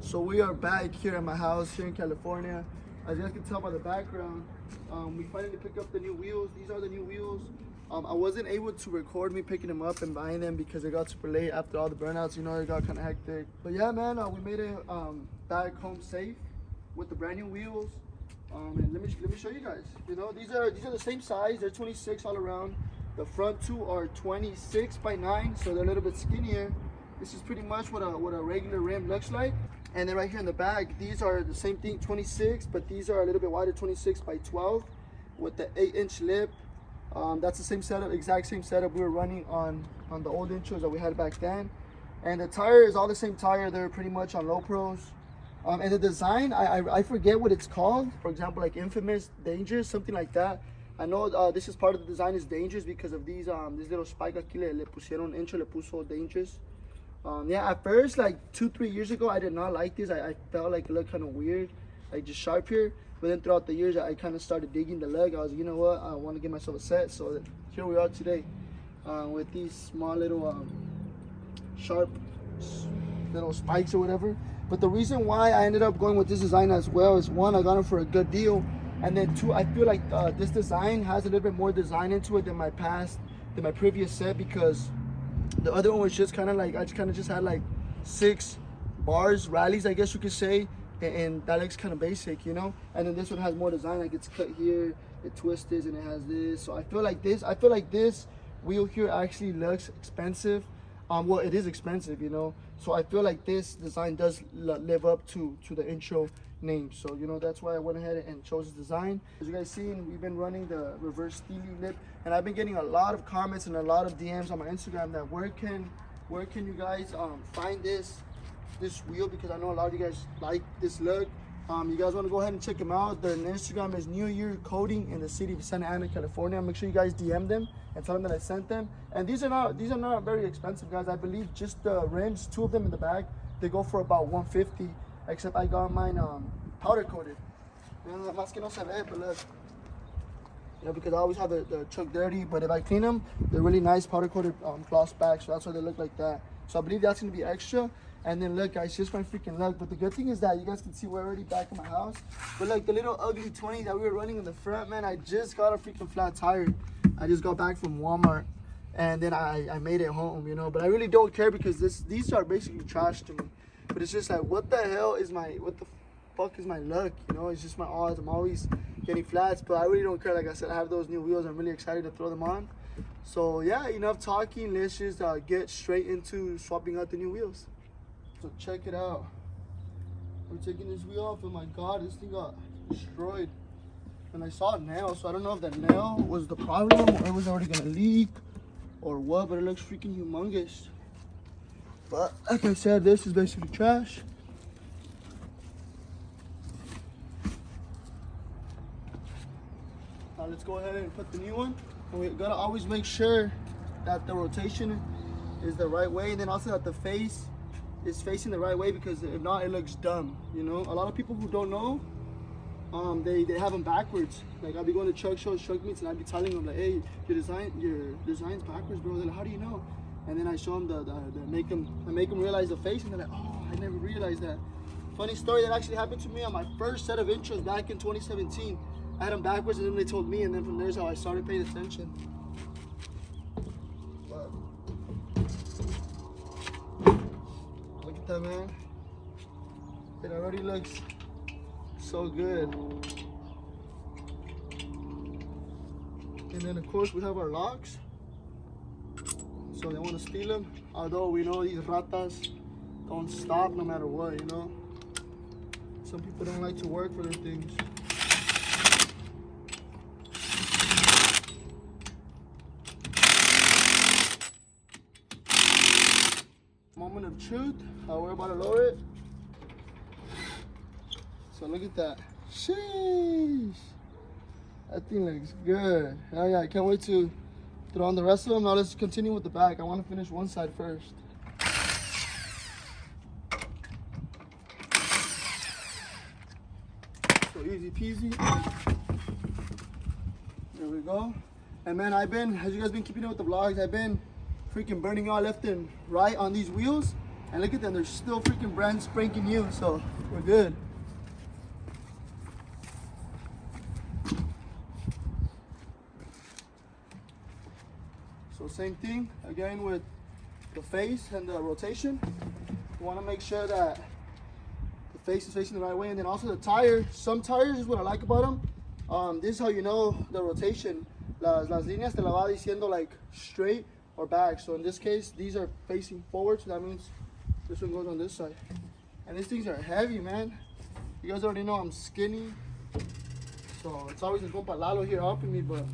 So we are back here at my house here in California. As you guys can tell by the background, we finally picked up the new wheels. These are the new wheels. I wasn't able to record me picking them up and buying them because it got super late after all the burnouts. You know, it got kind of hectic. But yeah, man, we made it back home safe with the brand new wheels. And let me show you guys. You know, these are the same size. They're 26 all around. The front two are 26 by 9, so they're a little bit skinnier. This is pretty much what a regular rim looks like. And then right here in the back, these are the same thing, 26, but these are a little bit wider, 26 by 12 with the 8-inch lip. That's the same setup, exact same setup we were running on the old intros that we had back then. And the tire is all the same tire. They're pretty much on low pros. And the design, I forget what it's called. For example, like Infamous, Dangerous, something like that. I know this is part of the design is Dangerous because of these this little spike aquí le pusieron, intro le puso Dangerous. Yeah, at first, like 2-3 years ago, I did not like this. I felt like it looked kind of weird, like just sharp here. But then throughout the years, I kind of started digging the look. I was, you know what, I want to get myself a set. So here we are today with these small little sharp little spikes or whatever. But the reason why I ended up going with this design as well is, one, I got them for a good deal. And then two, I feel like this design has a little bit more design into it than my previous set, because the other one was just kind of like, I just had like 6 bars, rallies, I guess you could say, and that looks kind of basic, you know. And then this one has more design, like it's cut here, it twists, and it has this. So I feel like this wheel here actually looks expensive. Well, it is expensive, you know. So I feel like this design does live up to the intro name. So, you know, that's why I went ahead and chose this design. As you guys seen, we've been running the reverse steely lip, and I've been getting a lot of comments and a lot of DMs on my Instagram that where can you guys find this wheel, because I know a lot of you guys like this look. You guys want to go ahead and check them out. Their Instagram is New Year Coating in the city of Santa Ana, California. Make sure you guys DM them and tell them that I sent them. And these are not very expensive, guys. I believe just the rims, 2 of them in the back, they go for about $150. Except I got mine powder coated. Más que no se ve, but look. You know, because I always have the truck dirty, but if I clean them, they're really nice powder coated gloss back, so that's why they look like that. So I believe that's gonna be extra. And then look, guys, just my freaking luck. But the good thing is that you guys can see we're already back in my house. But like the little ugly 20 that we were running in the front, man, I just got a freaking flat tire. I just got back from Walmart, and then I made it home, you know. But I really don't care because these are basically trash to me. But it's just like, what the fuck is my luck, you know? It's just my odds. I'm always getting flats, but I really don't care. Like I said, I have those new wheels. I'm really excited to throw them on. So yeah, enough talking. Let's just get straight into swapping out the new wheels. So check it out. We're taking this wheel off, and my God, this thing got destroyed. And I saw a nail, so I don't know if that nail was the problem or it was already gonna leak or what, but it looks freaking humongous. But like I said, this is basically trash. Now let's go ahead and put the new one. And we gotta always make sure that the rotation is the right way, and then also that the face is facing the right way, because if not, it looks dumb, you know. A lot of people who don't know, they have them backwards. Like, I'll be going to truck shows, truck meets, and I'll be telling them like, hey, your design's backwards, bro. They're like, how do you know? And then I show them I make them realize the face, and they're like, oh, I never realized that. Funny story that actually happened to me on my first set of intros back in 2017. I had them backwards, and then they told me, and then from there's how I started paying attention. But look at that, man. It already looks so good. And then of course we have our locks. So they want to steal them, although we know these ratas don't stop no matter what, you know. Some people don't like to work for their things. Moment of truth, we're about to lower it. So look at that. Sheesh. That thing looks good. Oh yeah, I can't wait to throw on the rest of them. Now let's continue with the back. I want to finish one side first. So easy peasy. There we go. And man, as you guys been keeping up with the vlogs, I've been freaking burning out left and right on these wheels. And look at them, they're still freaking brand spanking new, so we're good. So same thing again with the face and the rotation. You want to make sure that the face is facing the right way, and then also the tire. Some tires is what I like about them. This is how you know the rotation. Las líneas te la va diciendo like straight or back. So in this case, these are facing forward, so that means this one goes on this side. And these things are heavy, man. You guys already know I'm skinny, so it's always a compa Lalo here helping me, but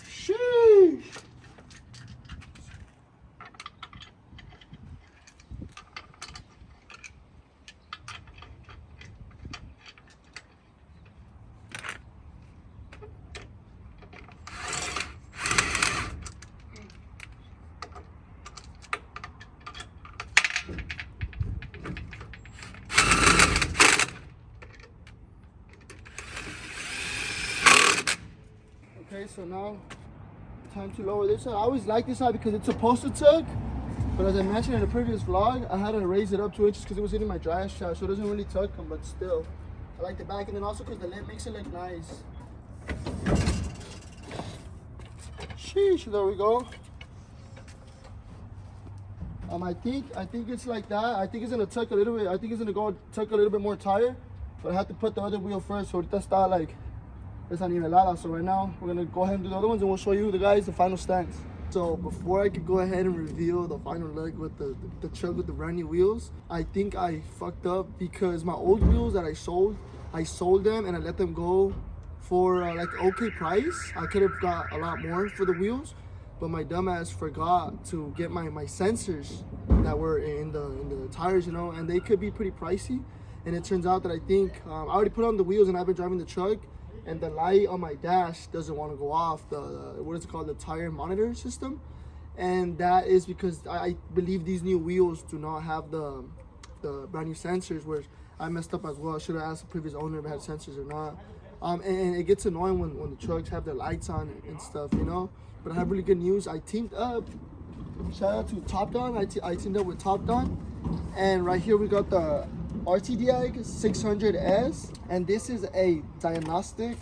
sheesh. Okay, so now time to lower this side. I always like this side because it's supposed to tug, but as I mentioned in the previous vlog, I had to raise it up 2 inches because it was hitting my dry shaft, so it doesn't really tug them, but still I like the back. And then also because the lip makes it look nice. Sheesh, there we go. I think it's like that. I think it's gonna tuck a little bit. I think it's gonna go tuck a little bit more tire, but I have to put the other wheel first. So ahorita está like desanivelada. So right now we're gonna go ahead and do the other ones, and we'll show you the guys the final stance. So before I could go ahead and reveal the final look with the truck with the brand new wheels, I think I fucked up because my old wheels that I sold them and I let them go for like okay price. I could have got a lot more for the wheels, but my dumbass forgot to get my sensors that were in the tires, you know, and they could be pretty pricey. And it turns out that I think I already put on the wheels and I've been driving the truck, and the light on my dash doesn't want to go off, the what is it called, the tire monitor system. And that is because I believe these new wheels do not have the brand new sensors, where I messed up as well. I should have asked the previous owner if it had sensors or not. And it gets annoying when the trucks have their lights on and stuff, you know. But I have really good news. I teamed up, shout out to Top Don. I teamed up with Top Don, and right here we got the RTDI 600S, and this is a diagnostic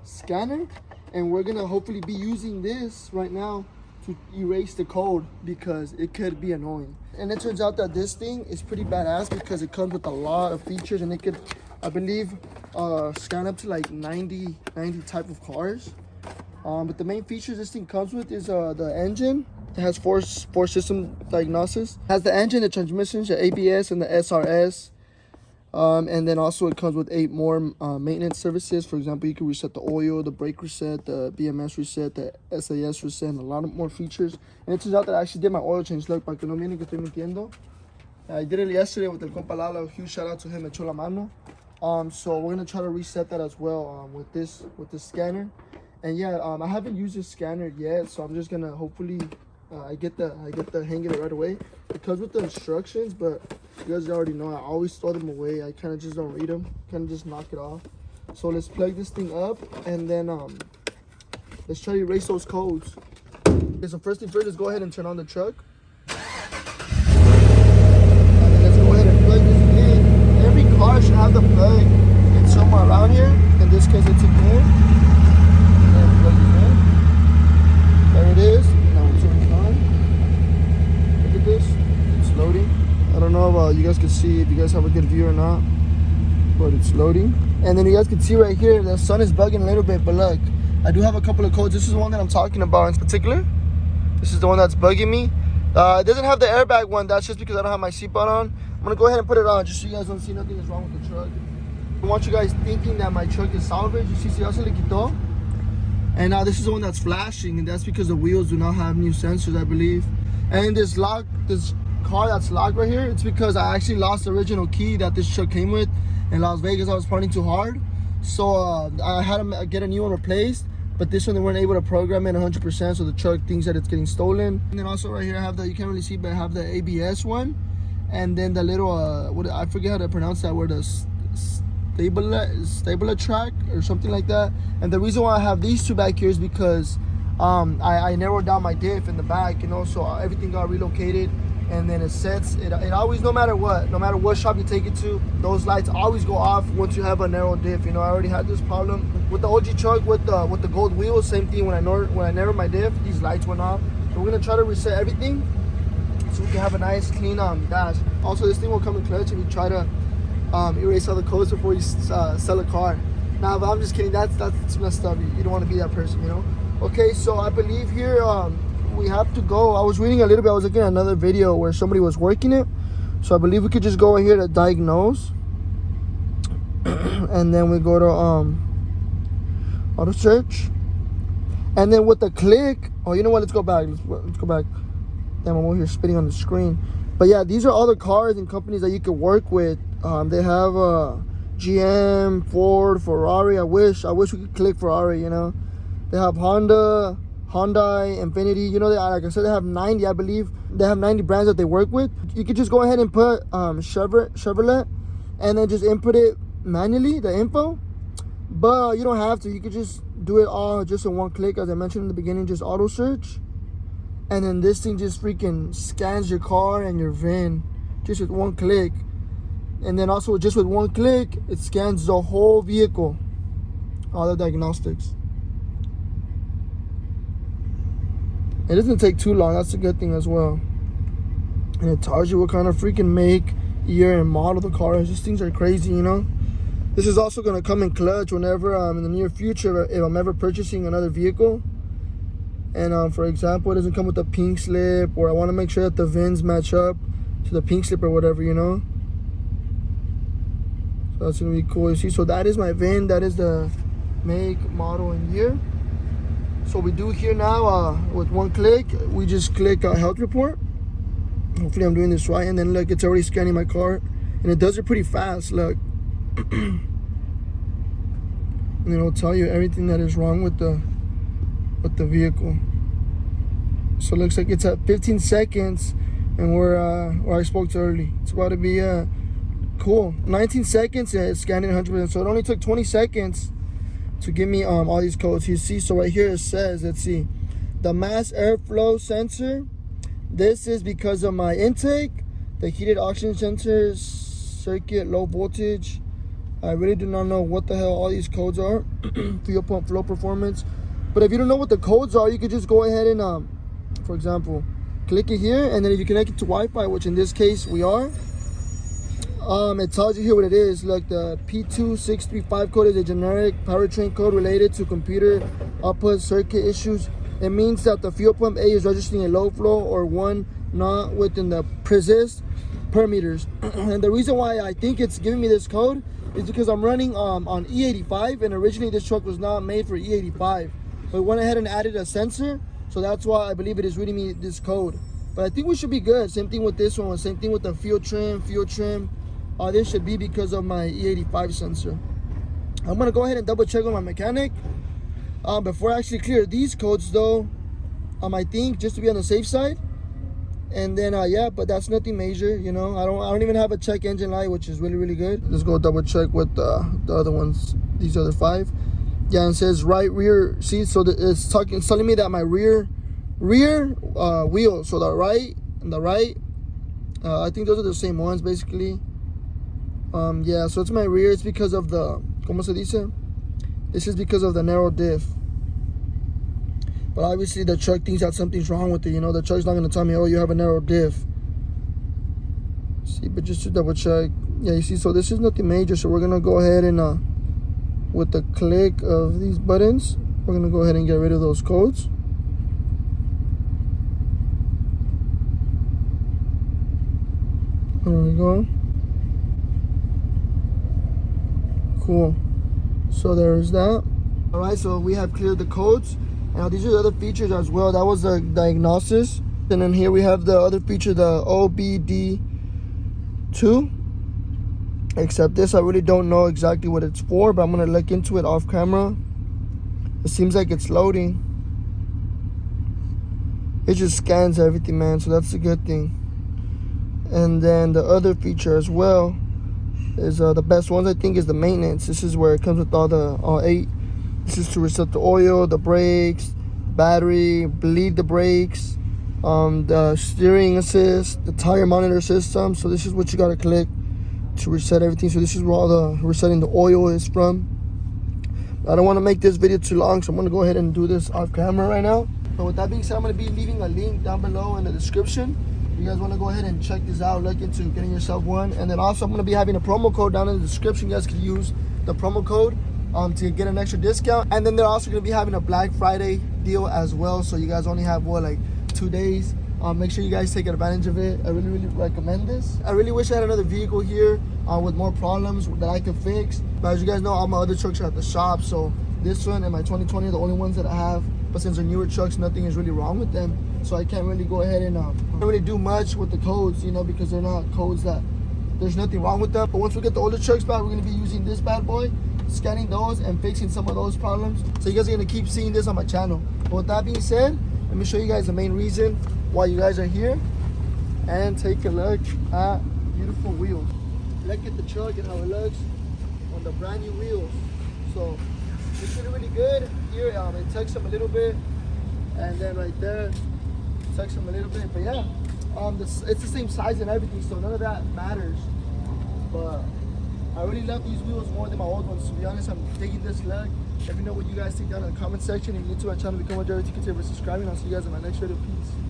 scanner, and we're gonna hopefully be using this right now to erase the code because it could be annoying. And it turns out that this thing is pretty badass because it comes with a lot of features, and it could, I believe, scan up to like 90 type of cars. But the main features this thing comes with is the engine. It has four system diagnosis. It has the engine, the transmissions, the ABS, and the SRS. And then also it comes with 8 more maintenance services. For example, you can reset the oil, the brake reset, the BMS reset, the SAS reset, and a lot of more features. And it turns out that I actually did my oil change. Look, para que no miren que estoy mintiendo. I did it yesterday with the compa Lalo. Huge shout out to him, echó la mano. So we're gonna try to reset that as well with this scanner. And yeah, I haven't used this scanner yet, so I'm just gonna hopefully I get the hang of it right away. It comes with the instructions, but you guys already know I always throw them away. I kind of just don't read them, kind of just knock it off. So let's plug this thing up, and then let's try to erase those codes. Okay, so first thing first, let's go ahead and turn on the truck. And then let's go ahead and plug this in. Every car should have the plug. It's somewhere around here. In this case, it's in here. And plug it in. There it is. Now we'll turn it on. Look at this. It's loading. I don't know if you guys can see, if you guys have a good view or not, but it's loading. And then you guys can see right here, the sun is bugging a little bit, but look, I do have a couple of codes. This is the one that I'm talking about in particular. This is the one that's bugging me. It doesn't have the airbag one. That's just because I don't have my seatbelt on. I'm gonna go ahead and put it on just so you guys don't see nothing is wrong with the truck. I want you guys thinking that my truck is salvage. You see, se le quitó. And now this is the one that's flashing, and that's because the wheels do not have new sensors, I believe. And this car that's locked right here, it's because I actually lost the original key that this truck came with in Las Vegas. I was partying too hard, so I had to get a new one replaced, but this one they weren't able to program it 100%, so the truck thinks that it's getting stolen. And then also right here I have the, you can't really see, but I have the ABS one, and then the little what, I forget how to pronounce that word, the stabilizer track or something like that. And the reason why I have these two back here is because I narrowed down my diff in the back, you know, so everything got relocated. And then it sets, it always, no matter what shop you take it to, those lights always go off once you have a narrow diff. You know, I already had this problem with the OG truck with the gold wheels. Same thing, when I narrowed my diff, these lights went off. So we're gonna try to reset everything so we can have a nice clean dash. Also, this thing will come in clutch if you try to erase all the codes before you sell a car. Nah, but I'm just kidding. That's messed up. You don't want to be that person, you know. Okay, so I believe here we have to go. I was reading a little bit. I was looking at another video where somebody was working it. So I believe we could just go here to diagnose. And then we go to auto search. And then with the click, oh, you know what? Let's go back. Let's go back. Damn, I'm over here spitting on the screen. But yeah, these are all the cars and companies that you can work with. They have GM, Ford, Ferrari. I wish we could click Ferrari, you know. They have Honda, Hyundai, Infinity. You know, like I said, they have 90, I believe. They have 90 brands that they work with. You could just go ahead and put Chevrolet and then just input it manually, the info. But you don't have to. You could just do it all just in one click. As I mentioned in the beginning, just auto search. And then this thing just freaking scans your car and your VIN just with one click. And then also just with one click, it scans the whole vehicle, all the diagnostics. It doesn't take too long. That's a good thing as well. And it tells you what kind of freaking make, year, and model the car is. These things are crazy, you know. This is also going to come in clutch whenever in the near future, if I'm ever purchasing another vehicle. And for example, it doesn't come with a pink slip, or I want to make sure that the VINs match up to the pink slip or whatever, you know. So that's going to be cool. You see, so that is my VIN. That is the make, model, and year. So we do here now with one click, we just click health report. Hopefully I'm doing this right. And then look, it's already scanning my car, and it does it pretty fast. Look. And then it'll tell you everything that is wrong with the vehicle. So it looks like it's at 15 seconds, and where I spoke to early. It's about to be cool. 19 seconds, and it's scanning 100%. So it only took 20 seconds to give me all these codes. You see, so right here it says, let's see, the mass airflow sensor. This is because of my intake, the heated oxygen sensor, circuit, low voltage. I really do not know what the hell all these codes are. Fuel pump flow performance. But if you don't know what the codes are, you could just go ahead and, for example, click it here, and then if you connect it to Wi-Fi, which in this case we are, it tells you here what it is. Like the P2635 code is a generic powertrain code related to computer output circuit issues. It means that the fuel pump A is registering a low flow or one not within the persist parameters. And the reason why I think it's giving me this code is because I'm running on E85, and originally this truck was not made for E85. But we went ahead and added a sensor, so that's why I believe it is reading me this code. But I think we should be good. Same thing with this one. Same thing with the fuel trim. This should be because of my E85 sensor. I'm gonna go ahead and double check with my mechanic before I actually clear these codes, though. I think just to be on the safe side. And then yeah, but that's nothing major, you know. I don't even have a check engine light, which is really good. Let's go double check with the other ones. These other 5. Yeah, it says right rear. See, so it's telling me that my rear wheel. So the right and the right. I think those are the same ones basically. Yeah, so it's my rear. It's because of the, ¿cómo se dice? This is because of the narrow diff. But obviously the truck thinks that something's wrong with it, you know. The truck's not going to tell me, oh, you have a narrow diff. See, but just to double check. Yeah, you see, so this is nothing major. So we're going to go ahead and, with the click of these buttons, we're going to go ahead and get rid of those codes. There we go. Cool. So there's that. All right, so we have cleared the codes. Now these are the other features as well. That was the diagnosis. And then here we have the other feature, the OBD2. Except this, I really don't know exactly what it's for, but I'm gonna look into it off camera. It seems like it's loading. It just scans everything, man, so that's a good thing. And then the other feature as well is the best ones, I think, is the maintenance. This is where it comes with all 8. This is to reset the oil, the brakes, battery, bleed the brakes, the steering assist, the tire monitor system. So this is what you gotta click to reset everything. So this is where all the resetting the oil is from. I don't want to make this video too long, so I'm gonna go ahead and do this off camera right now. But with that being said, I'm gonna be leaving a link down below in the description. If you guys want to go ahead and check this out, look into getting yourself one. And then also I'm gonna be having a promo code down in the description. You guys can use the promo code to get an extra discount. And then they're also gonna be having a Black Friday deal as well. So you guys only have like 2 days. Make sure you guys take advantage of it. I really recommend this. I really wish I had another vehicle here with more problems that I could fix. But as you guys know, all my other trucks are at the shop. So this one and my 2020 are the only ones that I have. But since they're newer trucks, nothing is really wrong with them. So I can't really go ahead and can't really do much with the codes, you know, because they're not codes that there's nothing wrong with them. But once we get the older trucks back, we're gonna be using this bad boy, scanning those and fixing some of those problems. So you guys are gonna keep seeing this on my channel. But with that being said, let me show you guys the main reason why you guys are here, and take a look at beautiful wheels. Look at the truck and how it looks on the brand new wheels. So it's really good. Here it tucks them a little bit, and then right there it tucks them a little bit. But yeah, it's the same size and everything, so none of that matters. But I really love these wheels more than my old ones. To be honest, I'm digging this look. Let me know what you guys think down in the comment section. If you're new to my channel, become a driver, consider subscribing. I'll see you guys in my next video. Peace.